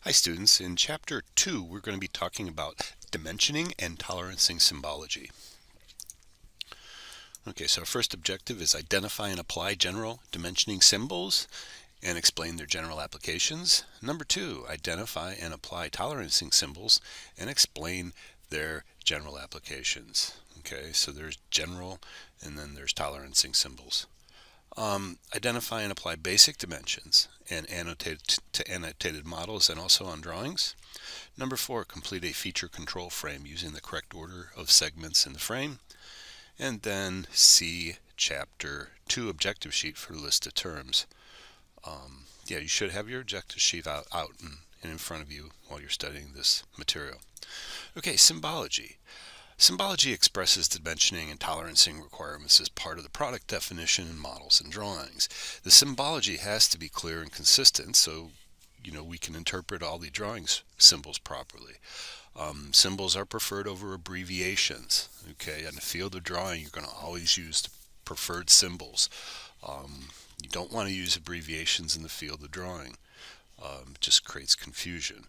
Hi students, in chapter 2 we're going to be talking about dimensioning and tolerancing symbology. Okay, so our first objective is identify and apply general dimensioning symbols and explain their general applications. Number 2, identify and apply tolerancing symbols and explain their general applications. Okay, so there's general and then there's tolerancing symbols. Identify and apply basic dimensions and annotated models and also on drawings. Number 4, complete a feature control frame using the correct order of segments in the frame. And then see Chapter 2 objective sheet for the list of terms. You should have your objective sheet out and in front of you while you're studying this material. Okay, symbology. Symbology expresses dimensioning and tolerancing requirements as part of the product definition in models and drawings. The symbology has to be clear and consistent so we can interpret all the drawings symbols properly. Symbols are preferred over abbreviations. Okay, in the field of drawing, you're going to always use the preferred symbols. You don't want to use abbreviations in the field of drawing. It just creates confusion.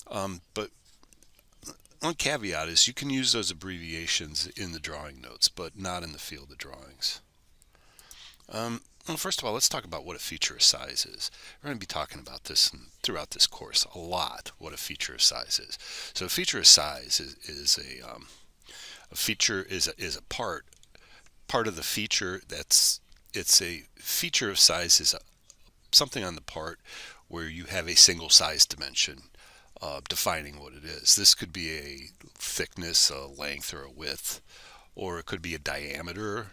But one caveat is you can use those abbreviations in the drawing notes, but not in the field of drawings. Well, first of all, let's talk about what a feature of size is. We're going to be talking about this throughout this course a lot, what a feature of size is. So a feature of size is a feature is a part of the feature it's a feature of size is something on the part where you have a single size dimension defining what it is. This could be a thickness, a length, or a width, or it could be a diameter.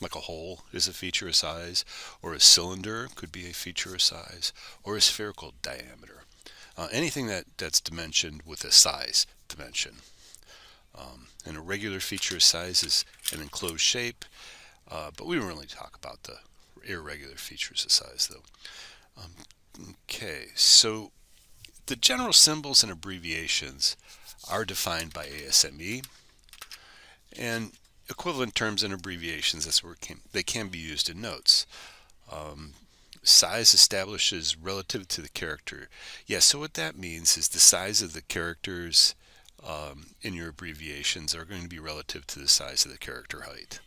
Like a hole is a feature of size, or a cylinder could be a feature of size, or a spherical diameter. Anything that's dimensioned with a size dimension. And a regular feature of size is an enclosed shape, but we don't really talk about the irregular features of size though. Okay, so the general symbols and abbreviations are defined by ASME, and equivalent terms and abbreviations, that's where they can be used in notes. Size establishes relative to the character. So what that means is the size of the characters in your abbreviations are going to be relative to the size of the character height.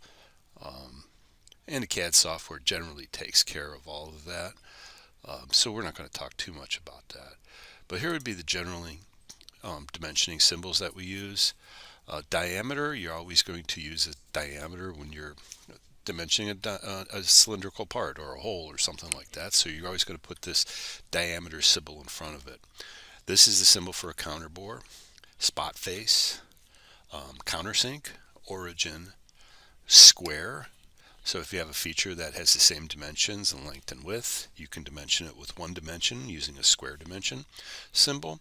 And the CAD software generally takes care of all of that. So we're not going to talk too much about that. But here would be the generally dimensioning symbols that we use. Diameter, you're always going to use a diameter when you're dimensioning a cylindrical part or a hole or something like that. So you're always going to put this diameter symbol in front of it. This is the symbol for a counterbore, spot face, countersink, origin, square. So if you have a feature that has the same dimensions and length and width, you can dimension it with one dimension using a square dimension symbol.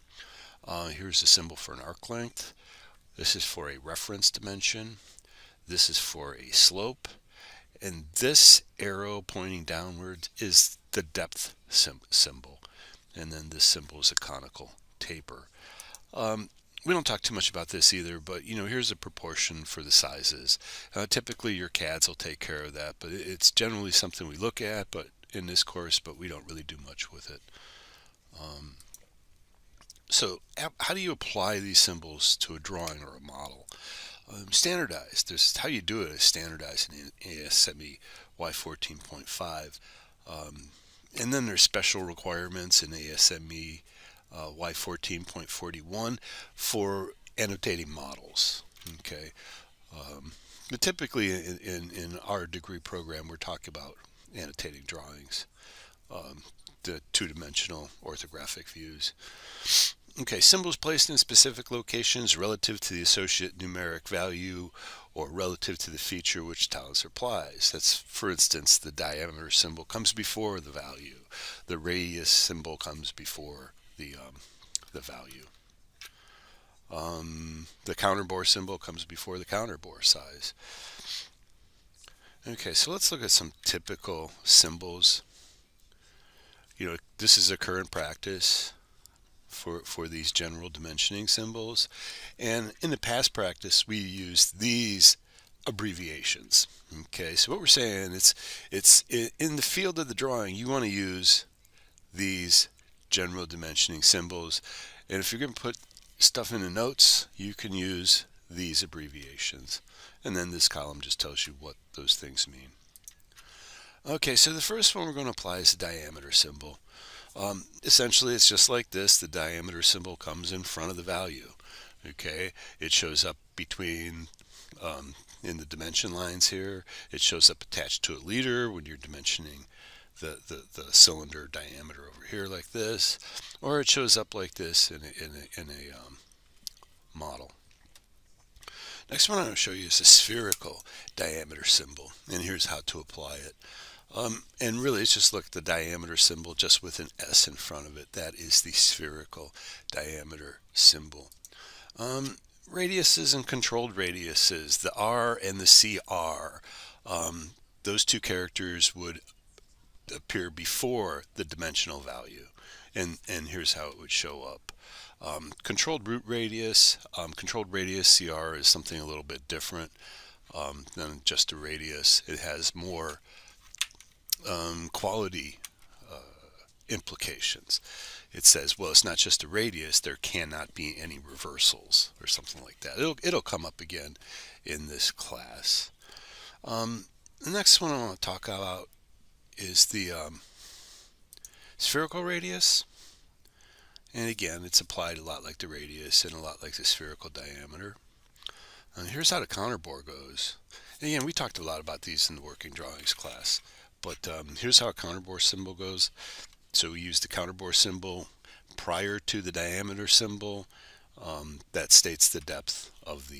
Here's the symbol for an arc length. This is for a reference dimension. This is for a slope. And this arrow pointing downwards is the depth symbol. And then this symbol is a conical taper. We don't talk too much about this either, but here's a proportion for the sizes. Typically your CADs will take care of that, but it's generally something we look at but in this course, but we don't really do much with it. So how do you apply these symbols to a drawing or a model? Standardized. This is how you do it is standardized in ASME Y14.5. And then there's special requirements in ASME Y14.41 for annotating models. Okay. But typically in our degree program, we're talking about annotating drawings, the two-dimensional orthographic views. Okay, symbols placed in specific locations relative to the associate numeric value or relative to the feature which tolerance applies. That's, for instance, the diameter symbol comes before the value. The radius symbol comes before the value. The counterbore symbol comes before the counterbore size. Okay, so let's look at some typical symbols. This is a current practice for these general dimensioning symbols, and in the past practice we used these abbreviations. Okay, so what we're saying it's in the field of the drawing you want to use these general dimensioning symbols. And if you're going to put stuff in the notes, you can use these abbreviations. And then this column just tells you what those things mean. Okay, so the first one we're going to apply is the diameter symbol. Essentially, it's just like this. The diameter symbol comes in front of the value. Okay, it shows up between in the dimension lines here. It shows up attached to a liter when you're dimensioning the cylinder diameter over here like this, or it shows up like this in a model. Next one I'm going to show you is a spherical diameter symbol, and here's how to apply it. And really, it's just look the diameter symbol just with an S in front of it. That is the spherical diameter symbol. Radiuses and controlled radiuses, the R and the CR, those two characters would appear before the dimensional value. And here's how it would show up. Controlled root radius, controlled radius CR is something a little bit different than just a radius. It has more quality implications. It says, well, it's not just a radius, there cannot be any reversals or something like that. It'll come up again in this class. The next one I want to talk about is the spherical radius. And again, it's applied a lot like the radius and a lot like the spherical diameter. And here's how the counterbore goes. And again, we talked a lot about these in the working drawings class. But here's how a counterbore symbol goes. So we use the counterbore symbol prior to the diameter symbol. That states the depth of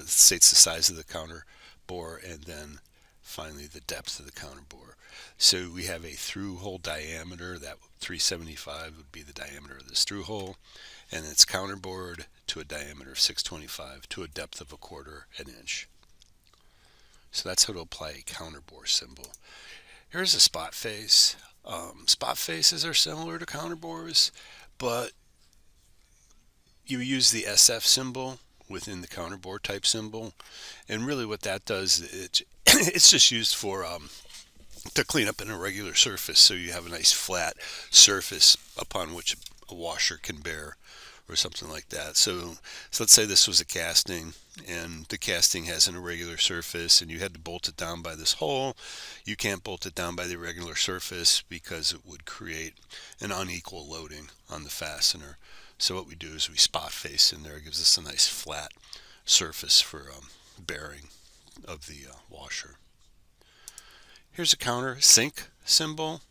states the size of the counterbore, and then finally the depth of the counterbore. So we have a through hole diameter. That 375 would be the diameter of this through hole, and it's counterbored to a diameter of 625 to a depth of 1/4 inch. So that's how to apply a counterbore symbol. Here's a spot face. Spot faces are similar to counterbores, but you use the SF symbol within the counterbore type symbol, and really what that does, it's just used for to clean up an irregular surface, so you have a nice flat surface upon which a washer can bear or something like that. So let's say this was a casting, and the casting has an irregular surface, and you had to bolt it down by this hole. You can't bolt it down by the irregular surface because it would create an unequal loading on the fastener. So what we do is we spot face in there. It gives us a nice flat surface for bearing of the washer. Here's a countersink symbol.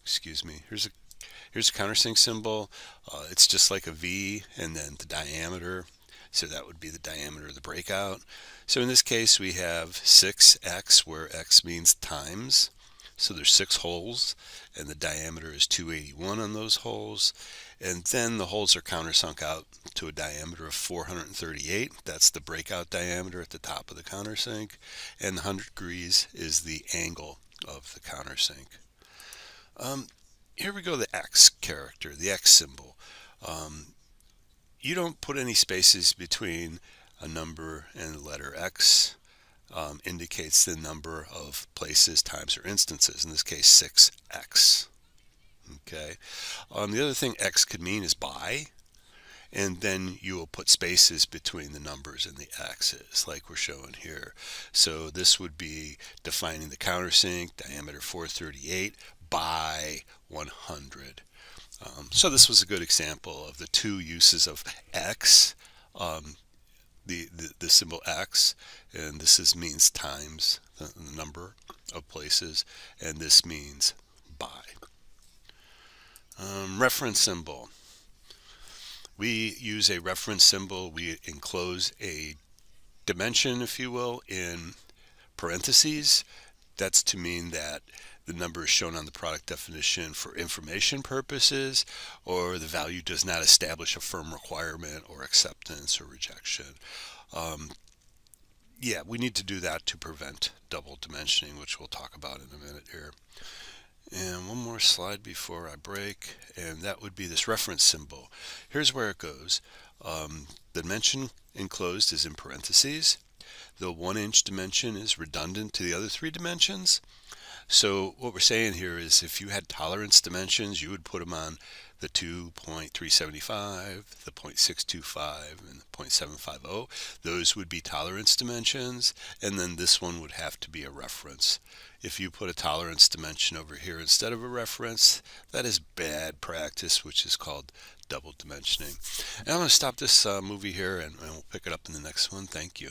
Excuse me. Here's a countersink symbol. It's just like a V and then the diameter. So that would be the diameter of the breakout. So in this case we have 6x, where x means times. So there's 6 holes, and the diameter is 281 on those holes. And then the holes are countersunk out to a diameter of 438. That's the breakout diameter at the top of the countersink. And the 100 degrees is the angle of the countersink. Here we go, the X character, the X symbol. You don't put any spaces between a number and the letter X. Indicates the number of places, times, or instances. In this case, 6x. Okay. The other thing X could mean is by, and then you will put spaces between the numbers and the X's, like we're showing here. So this would be defining the countersink, diameter 438 by 100. So this was a good example of the two uses of X. The symbol X, and this means times the number of places, and this means by. Reference symbol. We use a reference symbol. We enclose a dimension, if you will, in parentheses. That's to mean that the number is shown on the product definition for information purposes, or the value does not establish a firm requirement or acceptance or rejection. Yeah, we need to do that to prevent double dimensioning, which we'll talk about in a minute here. And one more slide before I break, and that would be this reference symbol. Here's where it goes. The dimension enclosed is in parentheses. The 1 inch dimension is redundant to the other 3 dimensions. So what we're saying here is if you had tolerance dimensions, you would put them on the 2.375, the 0.625, and the 0.750. Those would be tolerance dimensions, and then this one would have to be a reference. If you put a tolerance dimension over here instead of a reference, that is bad practice, which is called double dimensioning. And I'm going to stop this movie here, and we'll pick it up in the next one. Thank you.